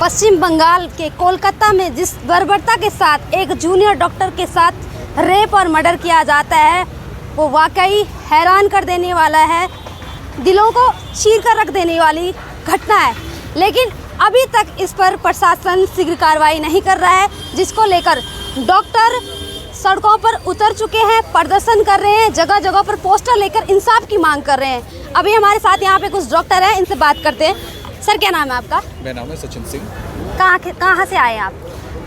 पश्चिम बंगाल के कोलकाता में जिस बर्बरता के साथ एक जूनियर डॉक्टर के साथ रेप और मर्डर किया जाता है वो वाकई हैरान कर देने वाला है, दिलों को चीर कर रख देने वाली घटना है। लेकिन अभी तक इस पर प्रशासन शीघ्र कार्रवाई नहीं कर रहा है, जिसको लेकर डॉक्टर सड़कों पर उतर चुके हैं, प्रदर्शन कर रहे हैं, जगह जगह पर पोस्टर लेकर इंसाफ की मांग कर रहे हैं। अभी हमारे साथ यहाँ पे कुछ डॉक्टर हैं, इनसे बात करते हैं। सर क्या नाम है आपका? मेरा नाम है सचिन सिंह। कहाँ से आए आप?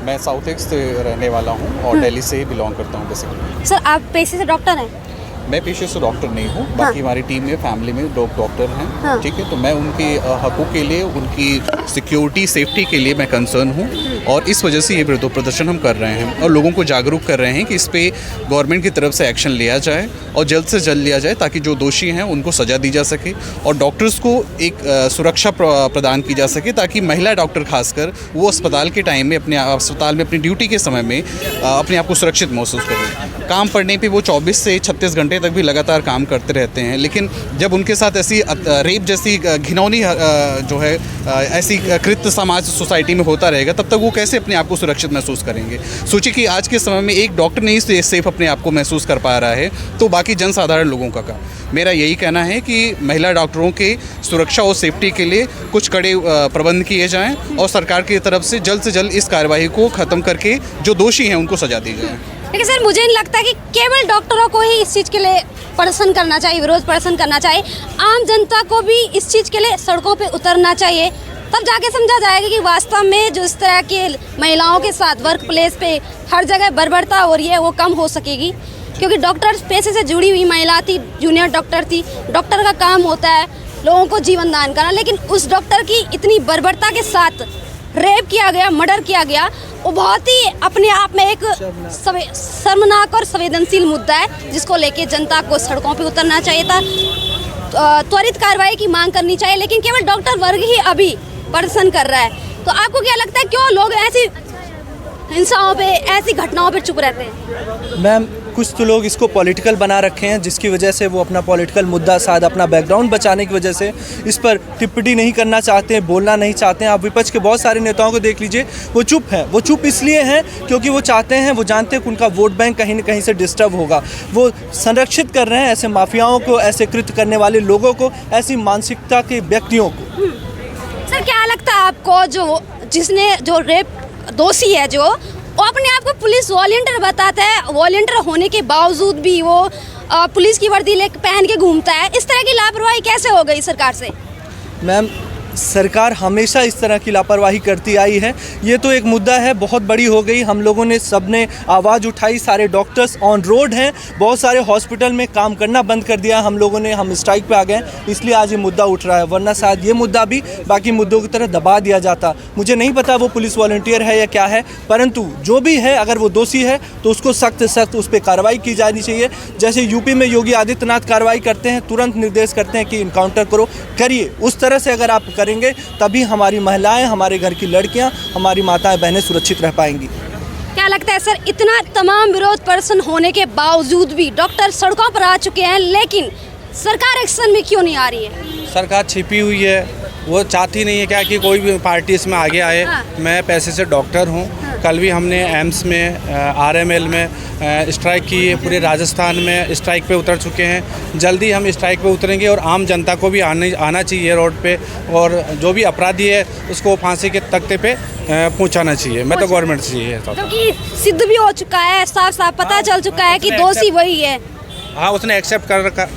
मैं साउथ ईस्ट से रहने वाला हूँ और दिल्ली से ही बिलोंग करता हूँ बेसिकली। सर आप पेशे से डॉक्टर हैं? मैं पेशे से डॉक्टर नहीं हूँ, बाकी हमारी टीम में फैमिली में दो डॉक्टर हैं, ठीक है। तो मैं उनके हकों के लिए, उनकी सिक्योरिटी सेफ्टी के लिए मैं कंसर्न हूँ और इस वजह से ये विरोध प्रदर्शन हम कर रहे हैं और लोगों को जागरूक कर रहे हैं कि इस पे गवर्नमेंट की तरफ से एक्शन लिया जाए और जल्द से जल्द लिया जाए ताकि जो दोषी हैं उनको सज़ा दी जा सके और डॉक्टर्स को एक सुरक्षा प्रदान की जा सके ताकि महिला डॉक्टर खासकर वो अस्पताल के टाइम में अस्पताल में अपनी ड्यूटी के समय में अपने आप को सुरक्षित महसूस करें। काम पड़ने पे वो 24 से 36 घंटे तक भी लगातार काम करते रहते हैं, लेकिन जब उनके साथ ऐसी रेप जैसी घिनौनी जो है ऐसी कृत्य समाज सोसाइटी में होता रहेगा तब तक वो कैसे अपने आप को सुरक्षित महसूस करेंगे। सोचिए कि आज के समय में एक डॉक्टर नहीं सेफ अपने आप को महसूस कर पा रहा है तो बाकी जनसाधारण लोगों का मेरा यही कहना है कि महिला डॉक्टरों के सुरक्षा और सेफ्टी के लिए कुछ कड़े प्रबंध किए जाएं और सरकार की तरफ से जल्द इस कार्रवाई को ख़त्म करके जो दोषी हैं उनको सजा दी जाए। लेकिन सर मुझे नहीं लगता कि केवल डॉक्टरों को ही इस चीज़ के लिए प्रदर्शन करना चाहिए, विरोध प्रदर्शन करना चाहिए। आम जनता को भी इस चीज़ के लिए सड़कों पे उतरना चाहिए, तब जाके समझा जाएगा कि वास्तव में जो इस तरह के महिलाओं के साथ वर्क प्लेस पे हर जगह बर्बरता हो रही है वो कम हो सकेगी। क्योंकि डॉक्टर पेशे से जुड़ी हुई महिला थी, जूनियर डॉक्टर थी, डॉक्टर का काम होता है लोगों को जीवन दान करना, लेकिन उस डॉक्टर की इतनी बर्बरता के साथ रेप किया गया, मर्डर किया गया, वो बहुत ही अपने आप में एक शर्मनाक और संवेदनशील मुद्दा है जिसको लेके जनता को सड़कों पे उतरना चाहिए था, त्वरित कार्रवाई की मांग करनी चाहिए। लेकिन केवल डॉक्टर वर्ग ही अभी प्रदर्शन कर रहा है। तो आपको क्या लगता है क्यों लोग ऐसी हिंसाओं पे, ऐसी घटनाओं पे चुप रहते हैं? मैम कुछ तो लोग इसको पॉलिटिकल बना रखे हैं जिसकी वजह से वो अपना पॉलिटिकल मुद्दा शायद अपना बैकग्राउंड बचाने की वजह से इस पर टिप्पणी नहीं करना चाहते हैं, बोलना नहीं चाहते हैं। आप विपक्ष के बहुत सारे नेताओं को देख लीजिए, वो चुप हैं। वो चुप इसलिए हैं क्योंकि वो चाहते हैं, वो जानते हैं कि उनका वोट बैंक कहीं ना कहीं से डिस्टर्ब होगा। वो संरक्षित कर रहे हैं ऐसे माफियाओं को, ऐसे कृत्य करने वाले लोगों को, ऐसी मानसिकता के व्यक्तियों को। सर क्या लगता है आपको जो रेप दोषी है वो अपने आप को पुलिस वॉलंटियर बताता है, वॉलंटियर होने के बावजूद भी वो पुलिस की वर्दी पहन के घूमता है, इस तरह की लापरवाही कैसे हो गई सरकार से? मैम सरकार हमेशा इस तरह की लापरवाही करती आई है। ये तो एक मुद्दा है, बहुत बड़ी हो गई। हम लोगों ने सबने आवाज़ उठाई, सारे डॉक्टर्स ऑन रोड हैं, बहुत सारे हॉस्पिटल में काम करना बंद कर दिया हम लोगों ने, हम स्ट्राइक पे आ गए, इसलिए आज ये मुद्दा उठ रहा है। वरना शायद ये मुद्दा भी बाकी मुद्दों की तरह दबा दिया जाता। मुझे नहीं पता वो पुलिस वॉलंटियर है या क्या है, परंतु जो भी है अगर वो दोषी है तो उसको सख्त उस पर कार्रवाई की जानी चाहिए। जैसे यूपी में योगी आदित्यनाथ कार्रवाई करते हैं, तुरंत निर्देश करते हैं कि इनकाउंटर करिए। उस तरह से अगर आप करेंगे तभी हमारी महिलाएं, हमारे घर की लड़कियां, हमारी माताएं बहनें सुरक्षित रह पाएंगी। क्या लगता है सर, इतना तमाम विरोध प्रदर्शन होने के बावजूद भी डॉक्टर सड़कों पर आ चुके हैं, लेकिन सरकार एक्शन में क्यों नहीं आ रही है? सरकार छिपी हुई है, वो चाहती नहीं है क्या कि कोई भी पार्टी इसमें आगे आए। हाँ। मैं पैसे से डॉक्टर हूँ। कल भी हमने एम्स में, आरएमएल में स्ट्राइक की है, पूरे राजस्थान में स्ट्राइक पे उतर चुके हैं। जल्दी हम स्ट्राइक पे उतरेंगे और आम जनता को भी आना चाहिए रोड पे और जो भी अपराधी है उसको फांसी के तख्ते पे पहुंचाना चाहिए। मैं तो गवर्नमेंट से ये है क्योंकि सिद्ध भी हो चुका है, साफ पता चल चुका है कि दोषी वही है। हाँ, उसने एक्सेप्ट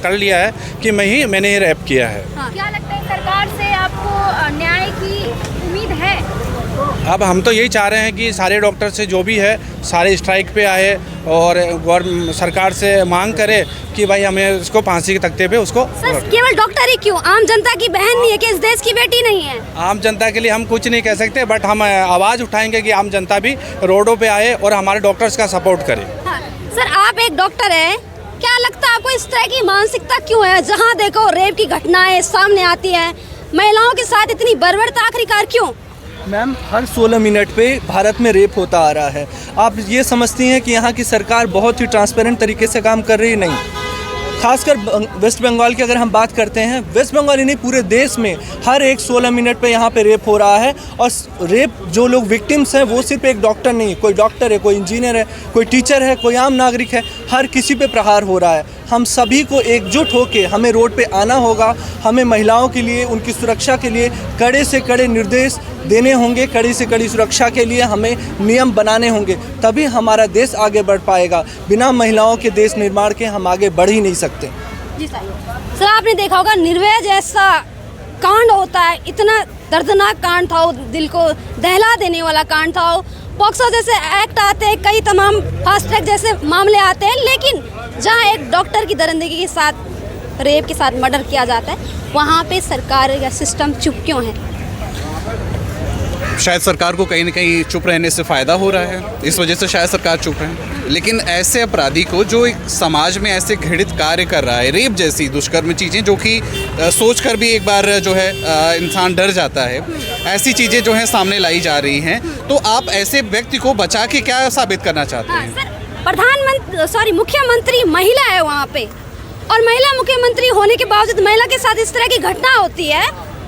कर लिया है कि मैंने ही रैप किया है। हाँ। क्या लगता है सरकार से आपको न्याय की उम्मीद है? अब हम तो यही चाह रहे हैं कि सारे डॉक्टर से जो भी है सारे स्ट्राइक पे आए और सरकार से मांग करे कि भाई हमें उसको फांसी के तख्ते पे उसको। सर केवल डॉक्टर ही क्यों, आम जनता की बहन नहीं है कि इस देश की बेटी नहीं है? आम जनता के लिए हम कुछ नहीं कह सकते, बट हम आवाज़ उठाएंगे कि आम जनता भी रोडों पे आए और हमारे डॉक्टर्स का सपोर्ट करे। हाँ। सर आप एक डॉक्टर हैं, क्या लगता है आपको इस तरह की मानसिकता क्यों है? जहाँ देखो रेप की घटनाएं सामने आती है, महिलाओं के साथ इतनी बर्बरता आखिरकार क्यों? मैम हर 16 मिनट पे भारत में रेप होता आ रहा है। आप ये समझती हैं कि यहाँ की सरकार बहुत ही ट्रांसपेरेंट तरीके से काम कर रही? नहीं, खासकर वेस्ट बंगाल की अगर हम बात करते हैं, वेस्ट बंगाल ही नहीं पूरे देश में हर एक 16 मिनट पे यहाँ पे रेप हो रहा है। और रेप जो लोग विक्टिम्स हैं वो सिर्फ एक डॉक्टर नहीं, कोई डॉक्टर है, कोई इंजीनियर है, कोई टीचर है, कोई आम नागरिक है, हर किसी पे प्रहार हो रहा है। हम सभी को एकजुट होकर हमें रोड पे आना होगा। हमें महिलाओं के लिए, उनकी सुरक्षा के लिए कड़े से कड़े निर्देश देने होंगे, कड़ी से कड़ी सुरक्षा के लिए हमें नियम बनाने होंगे, तभी हमारा देश आगे बढ़ पाएगा। बिना महिलाओं के देश निर्माण के हम आगे बढ़ ही नहीं सकते। जी सर, आपने देखा होगा निर्भया जैसा कांड होता है, इतना दर्दनाक कांड था, वो दिल को दहला देने वाला कांड था। पॉक्सो जैसे एक्ट आते हैं, कई तमाम फास्ट ट्रैक जैसे मामले आते हैं, लेकिन जहाँ एक डॉक्टर की दरिंदगी के साथ, रेप के साथ मर्डर किया जाता है, वहाँ पे सरकार या सिस्टम चुप क्यों है? शायद सरकार को कहीं ना कहीं चुप रहने से फ़ायदा हो रहा है, इस वजह से शायद सरकार चुप है। लेकिन ऐसे अपराधी को जो एक समाज में ऐसे घृणित कार्य कर रहा है, रेप जैसी दुष्कर्म चीज़ें जो कि सोच कर भी एक बार जो है इंसान डर जाता है, ऐसी चीज़ें जो हैं सामने लाई जा रही हैं, तो आप ऐसे व्यक्ति को बचा के क्या साबित करना चाहते हैं? सर, मुख्यमंत्री महिला है वहाँ पे, और महिला मुख्यमंत्री होने के बावजूद महिला के साथ इस तरह की घटना होती है,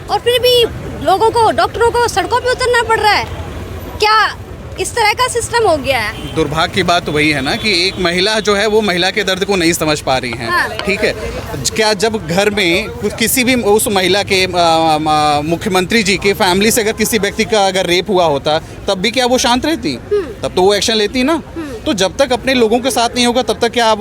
और फिर भी लोगों को, डॉक्टरों को सड़कों पे उतरना पड़ रहा है। क्या इस तरह का सिस्टम हो गया है? दुर्भाग्य की बात तो वही है ना कि एक महिला जो है वो महिला के दर्द को नहीं समझ पा रही है। हाँ। ठीक है, क्या जब घर में किसी भी उस महिला के मुख्यमंत्री जी के फैमिली से अगर किसी व्यक्ति का अगर रेप हुआ होता, तब भी क्या वो शांत रहती? तब तो वो एक्शन लेती ना। तो जब तक अपने लोगों के साथ नहीं होगा तब तक क्या आप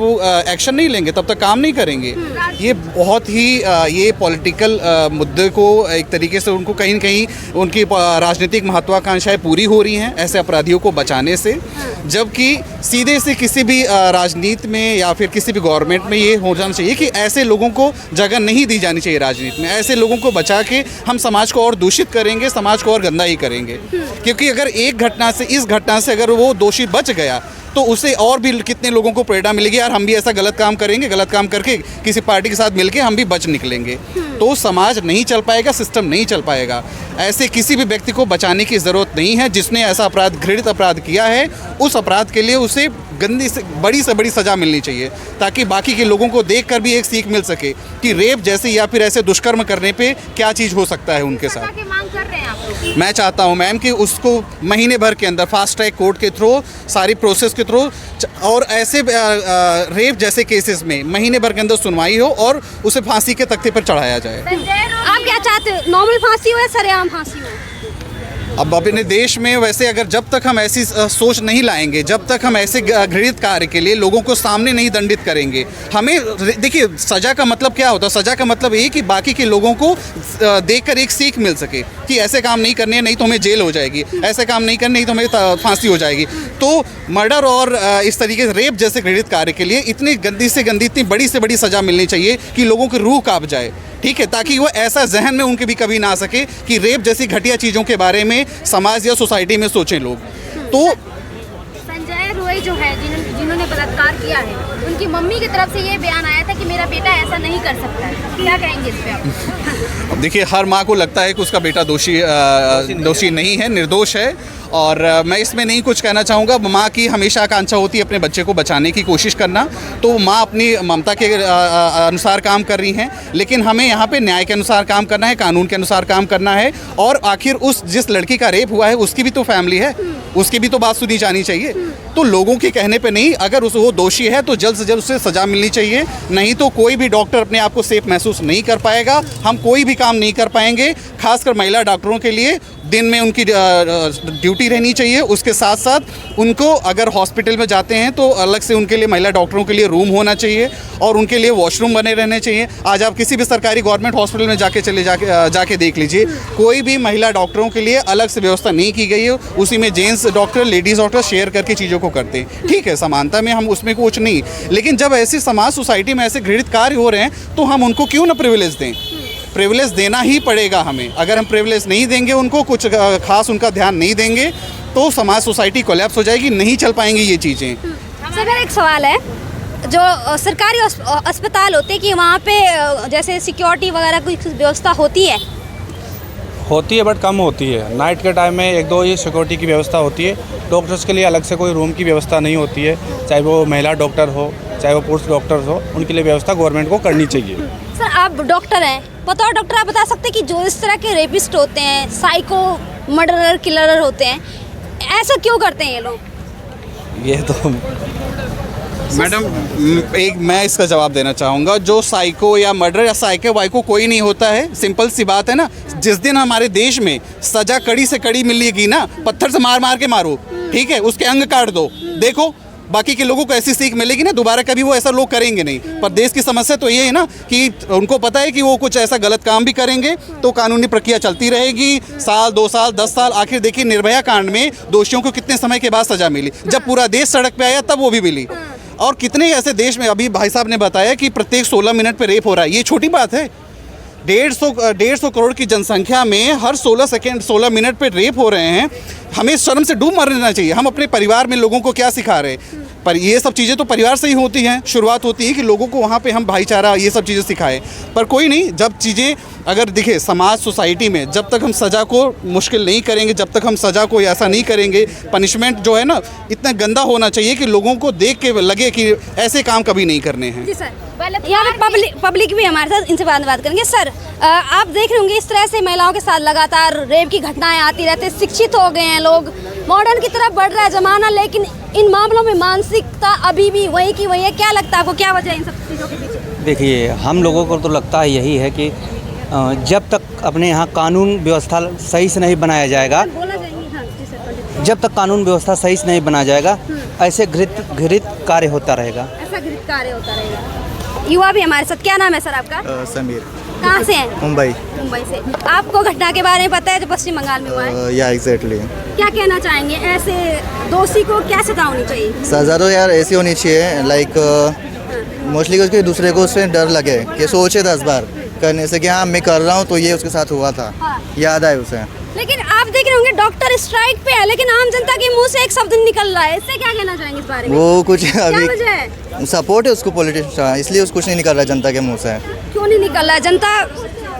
एक्शन नहीं लेंगे, तब तक काम नहीं करेंगे। ये बहुत ही ये पॉलिटिकल मुद्दे को एक तरीके से उनको कहीं न कहीं उनकी राजनीतिक महत्वाकांक्षाएं पूरी हो रही हैं ऐसे अपराधियों को बचाने से, जबकि सीधे से किसी भी राजनीति में या फिर किसी भी गवर्नमेंट में ये हो जाना चाहिए कि ऐसे लोगों को जगह नहीं दी जानी चाहिए राजनीति में। ऐसे लोगों को बचा के हम समाज को और दूषित करेंगे, समाज को और गंदा ही करेंगे। क्योंकि अगर एक घटना से, इस घटना से अगर वो दोषी बच गया तो उसे और भी कितने लोगों को प्रेरणा मिलेगी, यार हम भी ऐसा गलत काम करेंगे, गलत काम करके किसी पार्टी के साथ मिलके हम भी बच निकलेंगे। तो समाज नहीं चल पाएगा, सिस्टम नहीं चल पाएगा। ऐसे किसी भी व्यक्ति को बचाने की ज़रूरत नहीं है। जिसने ऐसा अपराध, घृणित अपराध किया है, उस अपराध के लिए उसे गंदी से बड़ी सज़ा मिलनी चाहिए, ताकि बाकी के लोगों को देखकर भी एक सीख मिल सके कि रेप जैसे या फिर ऐसे दुष्कर्म करने पे क्या चीज़ हो सकता है उनके साथ। मांग कर रहे हैं आप लोग? मैं चाहता हूं मैम कि उसको महीने भर के अंदर फास्ट ट्रैक कोर्ट के थ्रू, सारी प्रोसेस के थ्रू, और ऐसे रेप जैसे केसेस में महीने भर के अंदर सुनवाई हो और उसे फांसी के तख्ते पर चढ़ाया जाए। आप क्या चाहते हो, नॉर्मल फांसी हो या सरेआम फांसी हो? अब अपने देश में वैसे अगर जब तक हम ऐसी सोच नहीं लाएंगे, जब तक हम ऐसे घृणित कार्य के लिए लोगों को सामने नहीं दंडित करेंगे, हमें देखिए सज़ा का मतलब क्या होता है? सज़ा का मतलब ये कि बाकी के लोगों को देखकर एक सीख मिल सके कि ऐसे काम नहीं करने, नहीं तो हमें जेल हो जाएगी, ऐसे काम नहीं करने, नहीं तो हमें फांसी हो जाएगी। तो मर्डर और इस तरीके से रेप जैसे घृणित कार्य के लिए इतनी गंदी से गंदी, इतनी बड़ी से बड़ी सज़ा मिलनी चाहिए कि लोगों की रूह काँप जाए। ठीक है, ताकि वो ऐसा जहन में उनके भी कभी ना आ सके कि रेप जैसी घटिया चीज़ों के बारे में समाज या सोसाइटी में सोचें लोग। तो संजय रोय जो है, जिन्होंने बलात्कार किया है, उनकी मम्मी की तरफ से ये बयान आया था कि मेरा बेटा ऐसा नहीं कर सकता है। क्या कहेंगे इस पे आप? अब देखिए, हर माँ को लगता है कि उसका बेटा दोषी नहीं है, निर्दोष है, और मैं इसमें नहीं कुछ कहना चाहूँगा। माँ की हमेशा आकांक्षा होती है अपने बच्चे को बचाने की कोशिश करना, तो माँ अपनी ममता के अनुसार काम कर रही हैं, लेकिन हमें यहाँ पे न्याय के अनुसार काम करना है, कानून के अनुसार काम करना है। और आखिर जिस लड़की का रेप हुआ है उसकी भी तो फैमिली है, उसकी भी तो बात सुनी जानी चाहिए। तो लोगों के कहने पे नहीं, अगर वो दोषी है तो जल्द से जल्द उसे सज़ा मिलनी चाहिए, नहीं तो कोई भी डॉक्टर अपने आप को सेफ महसूस नहीं कर पाएगा, हम कोई भी काम नहीं कर पाएंगे। खासकर महिला डॉक्टरों के लिए दिन में उनकी ड्यूटी रहनी चाहिए, उसके साथ साथ उनको अगर हॉस्पिटल में जाते हैं तो अलग से उनके लिए, महिला डॉक्टरों के लिए रूम होना चाहिए और उनके लिए वॉशरूम बने रहने चाहिए। आज आप किसी भी सरकारी गवर्नमेंट हॉस्पिटल में जाके देख लीजिए, कोई भी महिला डॉक्टरों के लिए अलग से व्यवस्था नहीं की गई है। उसी में gents doctor, ladies doctor share करके चीज़ों को करते हैं। ठीक है, समानता में हम उसमें कुछ नहीं, लेकिन जब ऐसी समाज सोसाइटी में ऐसे घृणित कार्य हो रहे हैं तो हम उनको क्यों ना प्रिविलेज दें? प्रिविलेज देना ही पड़ेगा हमें। अगर हम प्रिविलेज नहीं देंगे उनको, कुछ खास उनका ध्यान नहीं देंगे, तो समाज सोसाइटी कोलैप्स हो जाएगी, नहीं चल पाएंगी ये चीज़ें। सर, मेरा एक सवाल है, जो सरकारी अस्पताल होते हैं कि वहाँ पे जैसे सिक्योरिटी वगैरह की व्यवस्था होती है? होती है बट कम होती है। नाइट के टाइम में एक दो ये सिक्योरिटी की व्यवस्था होती है। डॉक्टर्स के लिए अलग से कोई रूम की व्यवस्था नहीं होती है, चाहे वो महिला डॉक्टर हो चाहे वो पुरुष डॉक्टर हो, उनके लिए व्यवस्था गवर्नमेंट को करनी चाहिए। सर आप डॉक्टर हैं, बताओ डॉक्टर, आप बता सकते हैं कि जो इस तरह के रेपिस्ट होते हैं, साइको मर्डरर किलर होते हैं, ऐसा क्यों करते हैं ये लोग? ये तो मैडम एक मैं इसका जवाब देना चाहूँगा। जो साइको या मर्डर या साइको वाइको कोई नहीं होता है। सिंपल सी बात है ना, जिस दिन हमारे देश में सज़ा कड़ी से कड़ी मिलेगी ना, पत्थर से मार मार के मारो, ठीक है, उसके अंग काट दो, देखो बाकी के लोगों को ऐसी सीख मिलेगी ना, दोबारा कभी वो ऐसा लोग करेंगे नहीं। पर देश की समस्या तो ये है ना कि उनको पता है कि वो कुछ ऐसा गलत काम भी करेंगे तो कानूनी प्रक्रिया चलती रहेगी, साल 2 साल 10 साल। आखिर देखिए निर्भया कांड में दोषियों को कितने समय के बाद सजा मिली, जब पूरा देश सड़क पे आया तब वो भी मिली। और कितने ऐसे देश में, अभी भाई साहब ने बताया कि प्रत्येक 16 मिनट पे रेप हो रहा है, ये छोटी बात है। 150 करोड़ की जनसंख्या में हर 16 मिनट पे रेप हो रहे हैं। हमें शर्म से डूब मरना चाहिए। हम अपने परिवार में लोगों को क्या सिखा रहे हैं? पर ये सब चीज़ें तो परिवार से ही होती हैं। शुरुआत होती है कि लोगों को वहाँ पे हम भाईचारा ये सब चीज़ें सिखाएं। पर कोई नहीं, जब चीज़ें अगर दिखे समाज सोसाइटी में, जब तक हम सज़ा को मुश्किल नहीं करेंगे, जब तक हम सज़ा को ऐसा नहीं करेंगे, पनिशमेंट जो है ना इतना गंदा होना चाहिए कि लोगों को देख के लगे कि ऐसे काम कभी नहीं करने हैं। जी सर, यहाँ पे पब्लिक भी हमारे साथ, इनसे बात करेंगे। सर आप देख रहे होंगे इस तरह से महिलाओं के साथ लगातार रेप की घटनाएं आती रहती, शिक्षित हो गए हैं लोग, मॉडर्न की तरफ बढ़ रहा है ज़माना, लेकिन इन मामलों में मानसिकता अभी भी वही की वही है। क्या लगता है आपको, क्या वजह है इन सब चीज़ों के पीछे? देखिए, हम लोगों को तो लगता है यही है कि जब तक अपने यहाँ कानून व्यवस्था सही से नहीं बनाया जाएगा, जब तक कानून व्यवस्था सही से नहीं बनाया जाएगा, ऐसे घृणित कार्य होता रहेगा। ऐसा घृणित कार्य होता रहेगा। युवा भी हमारे साथ, क्या नाम है सर आपका? समीर। कहाँ से हैं? मुंबई। मुंबई से। आपको घटना के बारे में पता है जो पश्चिम बंगाल में हुआ है? या एग्जैक्टली। क्या कहना चाहेंगे, ऐसे दोषी को क्या सजा होनी चाहिए? सज़ा तो यार ऐसी होनी चाहिए, लाइक मोस्टली उसके दूसरे को उससे डर लगे कि सोचे 10 बार करने से कि हाँ मैं कर रहा हूँ तो ये उसके साथ हुआ था, याद आए उसे। लेकिन आप देख रहे होंगे डॉक्टर स्ट्राइक पे है, लेकिन आम जनता के मुंह से एक शब्द निकल रहा है, इससे क्या कहना चाहेंगे इस बारे में? वो कुछ क्या वजह है? सपोर्ट है उसको पॉलिटिशियन, इसलिए उसको कुछ नहीं निकल रहा है जनता के मुँह से। क्यों नहीं निकल रहा है? जनता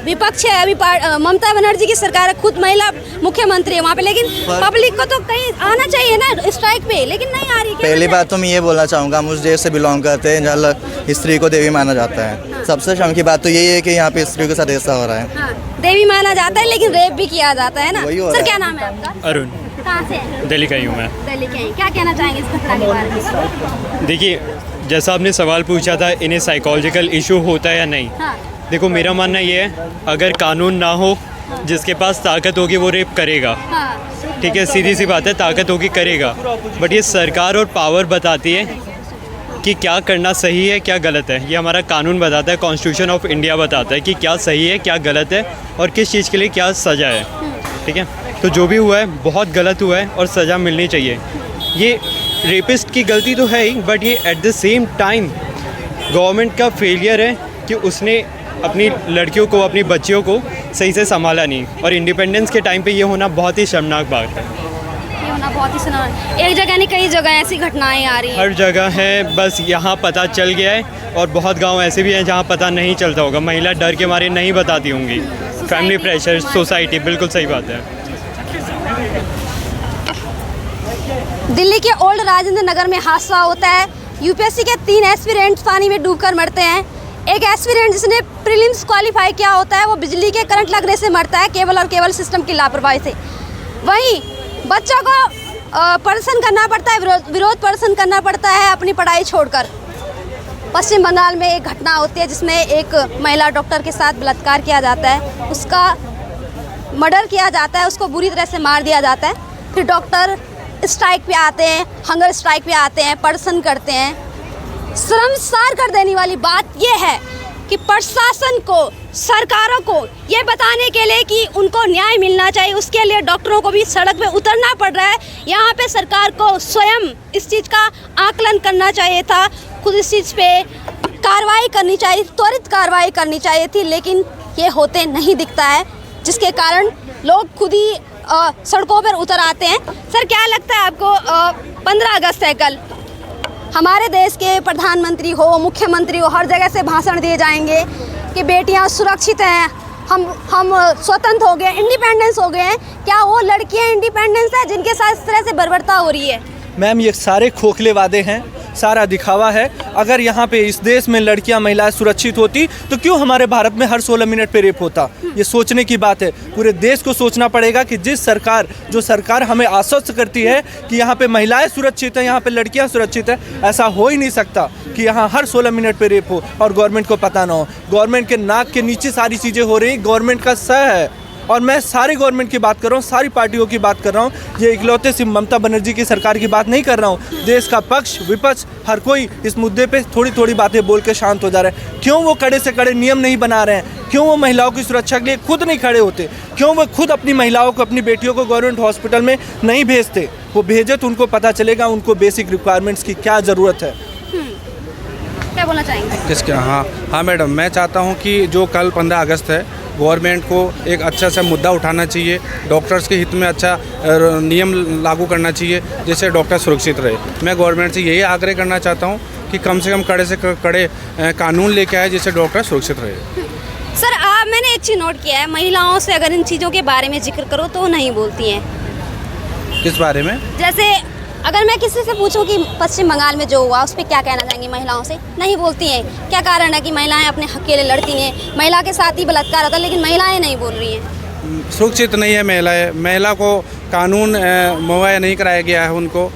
विपक्ष है, अभी ममता बनर्जी की सरकार है, खुद महिला मुख्यमंत्री है वहाँ पे, लेकिन पब्लिक को तो कहीं आना चाहिए ना स्ट्राइक पे, लेकिन नहीं आ रही। पहली बात तो मैं ये बोलना चाहूँगा, हम उस देश से बिलोंग करते हैं जहाँ स्त्री को देवी माना जाता है। सबसे शर्म की बात तो यही है कि यहाँ पे स्त्री के साथ ऐसा हो रहा है। हाँ, देवी माना जाता है लेकिन रेप भी किया जाता है ना। सर क्या नाम है आपका? अरुण। कहाँ से हैं? दिल्ली का ही हूँ मैं। दिल्ली के हैं। क्या कहना चाहेंगे इस घटना के बारे में? देखिए, जैसा आपने सवाल पूछा था, इन्हें साइकोलॉजिकल इशू होता है या नहीं। हाँ। देखो, मेरा मानना ये है, अगर कानून ना हो, जिसके पास ताकत होगी वो रेप करेगा। हाँ। ठीक है, सीधी सी बात है, ताकत होगी करेगा। बट ये सरकार और पावर बताती है कि क्या करना सही है क्या गलत है। ये हमारा कानून बताता है, कॉन्स्टिट्यूशन ऑफ इंडिया बताता है कि क्या सही है क्या गलत है और किस चीज़ के लिए क्या सज़ा है। ठीक है, तो जो भी हुआ है बहुत गलत हुआ है और सज़ा मिलनी चाहिए। ये रेपिस्ट की गलती तो है ही, बट ये at the same time government का फेलियर है कि उसने अपनी लड़कियों को, अपनी बच्चियों को सही से संभाला नहीं। और इंडिपेंडेंस के टाइम पे ये होना बहुत ही शर्मनाक बात है। ये होना बहुत ही सुना, एक जगह नहीं कई जगह ऐसी घटनाएं आ रही हैं। हर जगह है, बस यहाँ पता चल गया है। और बहुत गांव ऐसे भी हैं जहाँ पता नहीं चलता होगा, महिला डर के मारे नहीं बताती होंगी। फैमिली प्रेशर, सोसाइटी, बिल्कुल सही बात है। दिल्ली के ओल्ड राजेंद्र नगर में हादसा होता है। यूपीएससी के 3 एस्पिरेंट्स पानी में डूबकर मरते हैं। एक एस्पिरेंट जिसने प्रीलिम्स क्वालिफाई किया होता है वो बिजली के करंट लगने से मरता है, केबल और केबल सिस्टम की लापरवाही से। वहीं बच्चों को प्रदर्शन करना पड़ता है, विरोध प्रदर्शन करना पड़ता है अपनी पढ़ाई छोड़कर। पश्चिम बंगाल में एक घटना होती है जिसमें एक महिला डॉक्टर के साथ बलात्कार किया जाता है, उसका मर्डर किया जाता है, उसको बुरी तरह से मार दिया जाता है। फिर डॉक्टर स्ट्राइक पे आते हैं, हंगर स्ट्राइक पे आते हैं, प्रदर्शन करते हैं। शर्मसार कर देने वाली बात यह है कि प्रशासन को, सरकारों को ये बताने के लिए कि उनको न्याय मिलना चाहिए, उसके लिए डॉक्टरों को भी सड़क पे उतरना पड़ रहा है। यहाँ पे सरकार को स्वयं इस चीज़ का आकलन करना चाहिए था, खुद इस चीज़ पे कार्रवाई करनी चाहिए, त्वरित कार्रवाई करनी चाहिए थी, लेकिन ये होते नहीं दिखता है, जिसके कारण लोग खुद ही सड़कों पर उतर आते हैं। सर क्या लगता है आपको, 15 अगस्त है कल, हमारे देश के प्रधानमंत्री हो, मुख्यमंत्री हो, हर जगह से भाषण दिए जाएंगे कि बेटियां सुरक्षित हैं, हम स्वतंत्र हो गए, इंडिपेंडेंस हो गए हैं, क्या वो लड़कियां इंडिपेंडेंस है जिनके साथ इस तरह से बर्बरता हो रही है? मैम ये सारे खोखले वादे हैं, सारा दिखावा है। अगर यहाँ पे इस देश में लड़कियाँ महिलाएं सुरक्षित होती तो क्यों हमारे भारत में हर 16 मिनट पे रेप होता? ये सोचने की बात है। पूरे देश को सोचना पड़ेगा कि जो सरकार हमें आश्वस्त करती है कि यहाँ पे महिलाएं सुरक्षित हैं, यहाँ पे लड़कियाँ सुरक्षित हैं, ऐसा हो ही नहीं सकता कि यहाँ हर 16 मिनट पे रेप हो और गवर्नमेंट को पता ना हो। गवर्नमेंट के नाक के नीचे सारी चीज़ें हो रही, गवर्नमेंट का सह है। और मैं सारे गवर्नमेंट की बात कर रहा हूँ, सारी पार्टियों की बात कर रहा हूँ। ये इकलौते सिर्फ ममता बनर्जी की सरकार की बात नहीं कर रहा हूँ। देश का पक्ष विपक्ष हर कोई इस मुद्दे पे थोड़ी थोड़ी बातें बोल के शांत हो जा रहा है। क्यों वो कड़े से कड़े नियम नहीं बना रहे हैं? क्यों वो महिलाओं की सुरक्षा के लिए खुद नहीं खड़े होते? क्यों वो खुद अपनी महिलाओं को, अपनी बेटियों को गवर्नमेंट हॉस्पिटल में नहीं भेजते? वो भेजे तो उनको पता चलेगा उनको बेसिक रिक्वायरमेंट्स की क्या ज़रूरत है। क्या बोलना चाहेंगे? किसके? हाँ मैडम, मैं चाहता हूँ कि जो कल 15 अगस्त है, गवर्नमेंट को एक अच्छा सा मुद्दा उठाना चाहिए, डॉक्टर्स के हित में अच्छा नियम लागू करना चाहिए जिससे डॉक्टर सुरक्षित रहे। मैं गवर्नमेंट से यही आग्रह करना चाहता हूँ कि कम से कम कड़े से कड़े कानून लेके आए जिससे डॉक्टर सुरक्षित रहे। सर मैंने एक चीज़ नोट किया है, महिलाओं से अगर इन चीज़ों के बारे में जिक्र करो तो नहीं बोलती हैं। किस बारे में? जैसे अगर मैं किसी से पूछूं कि पश्चिम बंगाल में जो हुआ उस पर क्या कहना चाहेंगी महिलाओं से, नहीं बोलती हैं। क्या कारण है कि महिलाएं अपने हक के लिए लड़ती हैं? महिला के साथ ही बलात्कार होता है लेकिन महिलाएं नहीं बोल रही हैं। सुरक्षित नहीं है महिला को कानून मुहैया नहीं कराया गया है उनको।